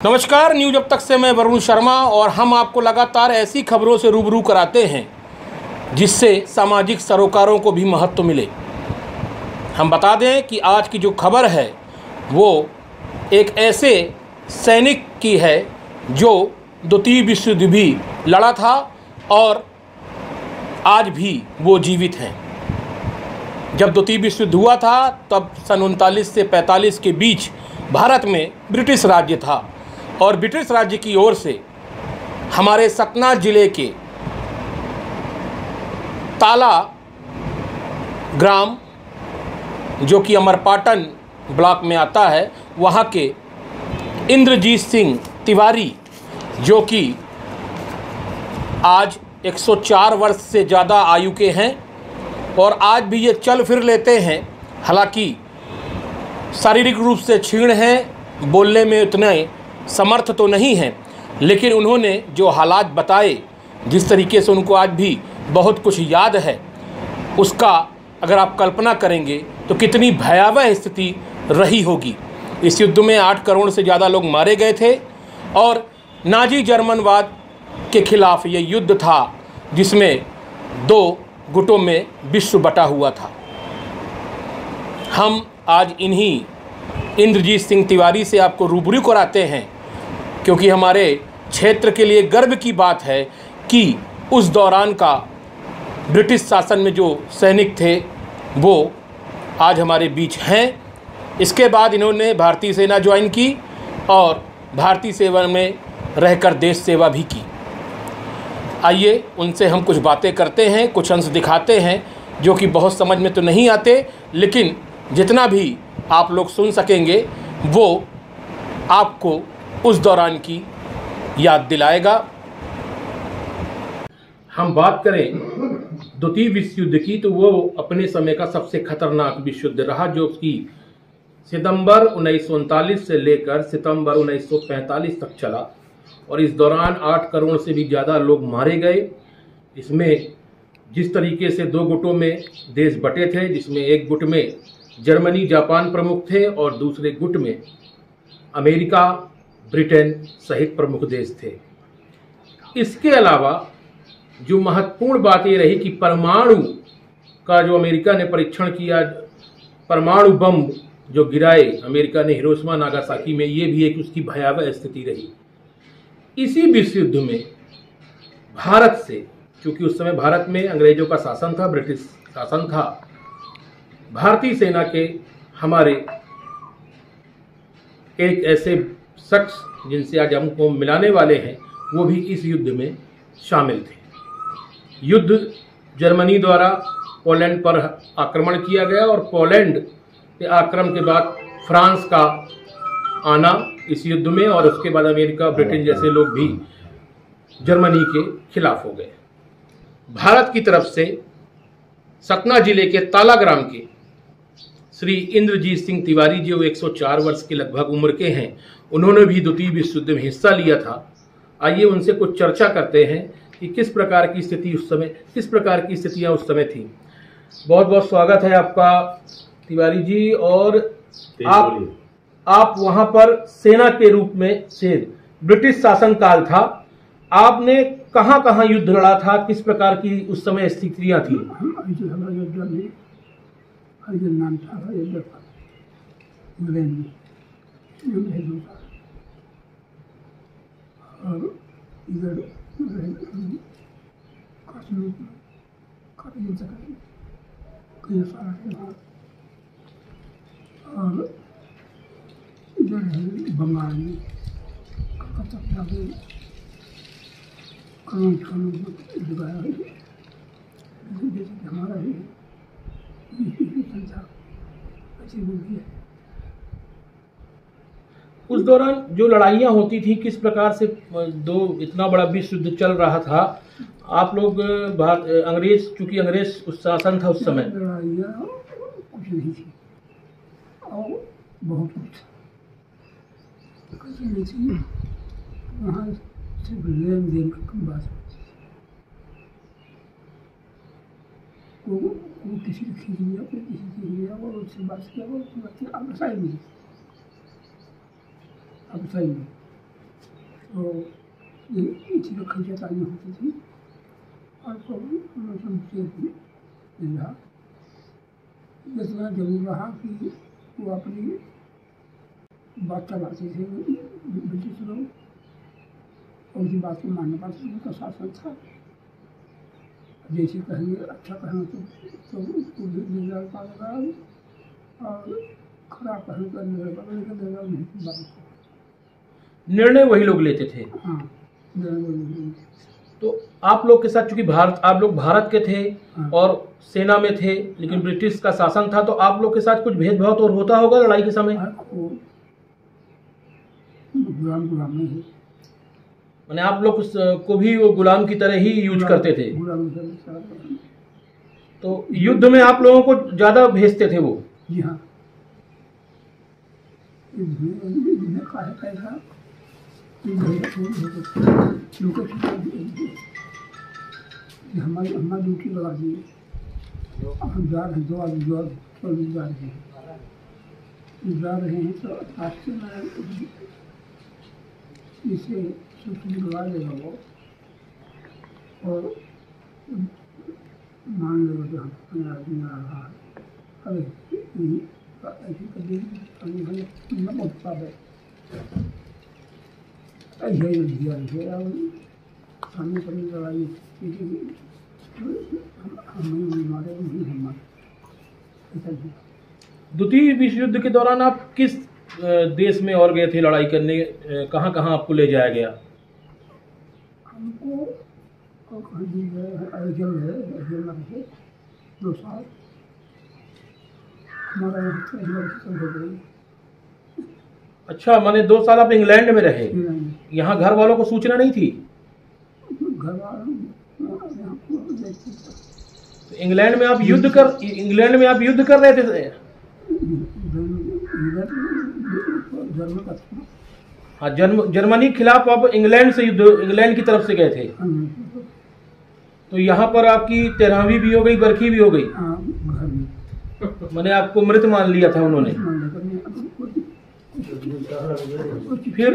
नमस्कार, न्यूज अब तक से मैं वरुण शर्मा और हम आपको लगातार ऐसी खबरों से रूबरू कराते हैं जिससे सामाजिक सरोकारों को भी महत्व मिले। हम बता दें कि आज की जो खबर है वो एक ऐसे सैनिक की है जो द्वितीय विश्व युद्ध भी लड़ा था और आज भी वो जीवित हैं। जब द्वितीय विश्व युद्ध हुआ था तब सन 39 से 45 के बीच भारत में ब्रिटिश राज्य था और ब्रिटिश राज्य की ओर से हमारे सतना जिले के ताला ग्राम जो कि अमरपाटन ब्लॉक में आता है, वहाँ के इंद्रजीत सिंह तिवारी जो कि आज 104 वर्ष से ज़्यादा आयु के हैं और आज भी ये चल फिर लेते हैं। हालांकि शारीरिक रूप से क्षीण हैं, बोलने में उतने समर्थ तो नहीं हैं, लेकिन उन्होंने जो हालात बताए, जिस तरीके से उनको आज भी बहुत कुछ याद है, उसका अगर आप कल्पना करेंगे तो कितनी भयावह स्थिति रही होगी। इस युद्ध में 8 करोड़ से ज़्यादा लोग मारे गए थे और नाजी जर्मनवाद के खिलाफ ये युद्ध था जिसमें 2 गुटों में विश्व बटा हुआ था। हम आज इन्हीं इंद्रजीत सिंह तिवारी से आपको रूबरू कराते हैं क्योंकि हमारे क्षेत्र के लिए गर्व की बात है कि उस दौरान का ब्रिटिश शासन में जो सैनिक थे वो आज हमारे बीच हैं। इसके बाद इन्होंने भारतीय सेना ज्वाइन की और भारतीय सेवा में रहकर देश सेवा भी की। आइए उनसे हम कुछ बातें करते हैं, कुछ अंश दिखाते हैं जो कि बहुत समझ में तो नहीं आते, लेकिन जितना भी आप लोग सुन सकेंगे वो आपको उस दौरान की याद दिलाएगा। हम बात करें द्वितीय विश्व युद्ध की तो वो अपने समय का सबसे खतरनाक विश्व युद्ध रहा जो कि सितंबर 1939 से लेकर सितंबर 1945 तक चला और इस दौरान 8 करोड़ से भी ज़्यादा लोग मारे गए। इसमें जिस तरीके से 2 गुटों में देश बटे थे, जिसमें एक गुट में जर्मनी जापान प्रमुख थे और दूसरे गुट में अमेरिका ब्रिटेन सहित प्रमुख देश थे। इसके अलावा जो महत्वपूर्ण बात ये रही कि परमाणु का जो अमेरिका ने परीक्षण किया, परमाणु बम जो गिराए अमेरिका ने हिरोशिमा नागासाकी में, ये भी एक उसकी भयावह स्थिति रही। इसी विश्व युद्ध में भारत से, क्योंकि उस समय भारत में अंग्रेजों का शासन था, ब्रिटिश शासन था, भारतीय सेना के हमारे एक ऐसे शख्स जिनसे आज हमको मिलाने वाले हैं वो भी इस युद्ध में शामिल थे। युद्ध जर्मनी द्वारा पोलैंड पर आक्रमण किया गया और पोलैंड के आक्रमण के बाद फ्रांस का आना इस युद्ध में और उसके बाद अमेरिका ब्रिटेन जैसे लोग भी जर्मनी के खिलाफ हो गए। भारत की तरफ से सतना जिले के ताला ग्राम के श्री इंद्रजीत सिंह तिवारी जो 104 वर्ष के लगभग उम्र के हैं, उन्होंने भी द्वितीय विश्व युद्ध में हिस्सा लिया था। आइए उनसे कुछ चर्चा करते हैं कि किस प्रकार की स्थितियां उस समय थी। बहुत बहुत स्वागत है आपका तिवारी जी। और आप वहां पर सेना के रूप में से, ब्रिटिश शासन काल था, आपने कहां कहां युद्ध लड़ा था, किस प्रकार की उस समय स्थितियां थी? नाम था और इधर काफी कई सारा और इधर बंगाल में कलकत्ता में लगाया है, जैसे हमारा है उस दौरान जो लड़ाइयाँ होती थी, किस प्रकार से इतना बड़ा विश्व युद्ध चल रहा था, आप लोग अंग्रेज, चूंकि अंग्रेज उस शासन था उस समय, लड़ाइयाँ कुछ नहीं थी और बहुत कुछ नहीं थी। वहाँ सिर्फ लेन देन की बात, वो किसी ने खींच लिया, कोई किसी खींच लिया और उससे बात किया, वो अब सही नहीं। तो इसी में खींचतानी होती थी और तो मुझसे रहा इतना जरूर रहा कि वो अपनी बात चलाते थे ब्रिटिश लोग और उनकी बात को मानने पाते उनका शासन था। जैसे कहेंगे अच्छा कहेंगे तो उसको भी निर्णय पाएगा और खराब कहेंगे तो निर्णय नहीं। निर्णय वही लोग लेते थे। हाँ, निर्णय वही लोग। तो आप लोग के साथ, चूंकि आप लोग भारत के थे हाँ। और सेना में थे, लेकिन ब्रिटिश का शासन था, तो आप लोग के साथ कुछ भेदभाव तो होता होगा लड़ाई के समय? गुलाम नहीं है। मैंने आप लोग को भी वो गुलाम की तरह ही यूज करते थे। तो युद्ध में आप लोगों को ज्यादा भेजते थे वो? जी हाँ। हमारी ड्यूटी लगा दी, हम जा रहे हैं, जा रहे हैं तो रास्ते में इसे सूचना लगा देगा वो और मान लेगा कि हम आदमी आ रहा है। अरे ऐसी कभी उत्साह है सामने कभी लड़ाई हमें मारे नहीं हमारे। द्वितीय विश्व युद्ध के दौरान आप किस देश में और गए थे लड़ाई करने? कहाँ कहाँ आपको ले जाया गया? हमको अयोध्या में 2 साल हमारा हो गई। अच्छा, माने 2 साल आप इंग्लैंड में रहे? यहाँ घर वालों को सूचना नहीं थी? घर वालों इंग्लैंड में आप युद्ध कर रहे थे? हाँ, जर्मनी के खिलाफ आप इंग्लैंड की तरफ से गए थे। तो यहाँ पर आपकी 13वीं भी हो गई, बरखी भी हो गई। मैंने आपको मृत मान लिया था उन्होंने। फिर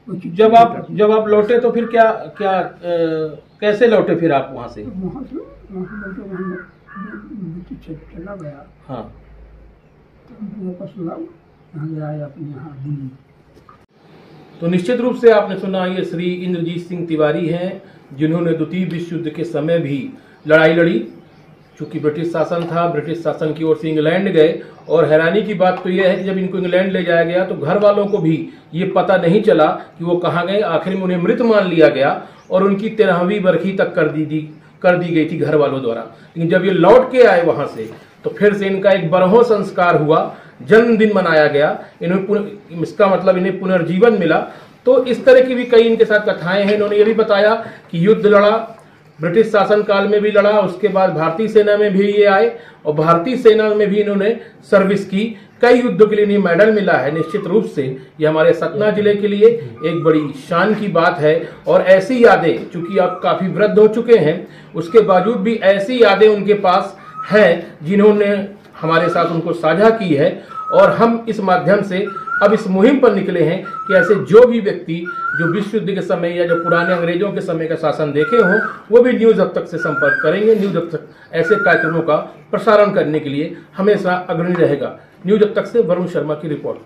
जब आप लौटे तो फिर क्या कैसे लौटे फिर आप वहाँ से? चला गया। हाँ। तो निश्चित रूप से आपने सुना, ये श्री इंद्रजीत सिंह तिवारी हैं, जिन्होंने द्वितीय विश्व युद्ध के समय भी लड़ाई लड़ी। चूंकि ब्रिटिश शासन था, ब्रिटिश शासन की ओर से इंग्लैंड गए, और हैरानी की बात तो यह है कि जब इनको इंग्लैंड ले जाया गया तो घर वालों को भी ये पता नहीं चला कि वो कहाँ गए। आखिर में उन्हें मृत मान लिया गया और उनकी 13वीं बरखी तक कर दी गई थी घर वालों द्वारा। लेकिन जब ये लौट के आए वहां से तो फिर से इनका एक बरहो संस्कार हुआ, जन्मदिन मनाया गया, इसका मतलब इन्हें पुनर्जीवन मिला। तो इस तरह की भी कई इनके साथ कथाएं हैं। इन्होंने ये भी बताया कि युद्ध लड़ा, ब्रिटिश शासन काल में भी लड़ा, उसके बाद भारतीय सेना में भी ये आए और भारतीय सेना में भी इन्होंने सर्विस की। कई युद्धों के लिए इन्हें मेडल मिला है। निश्चित रूप से ये हमारे सतना जिले के लिए एक बड़ी शान की बात है। और ऐसी यादें, चूंकि आप काफी वृद्ध हो चुके हैं, उसके बावजूद भी ऐसी यादें उनके पास हैं जिन्होंने हमारे साथ उनको साझा की है। और हम इस माध्यम से अब इस मुहिम पर निकले हैं कि ऐसे जो भी व्यक्ति जो विश्व युद्ध के समय या जो पुराने अंग्रेजों के समय का शासन देखे हों, वो भी न्यूज अब तक से संपर्क करेंगे। न्यूज अब तक ऐसे कार्यक्रमों का प्रसारण करने के लिए हमेशा अग्रणी रहेगा। न्यूज अब तक से वरुण शर्मा की रिपोर्ट।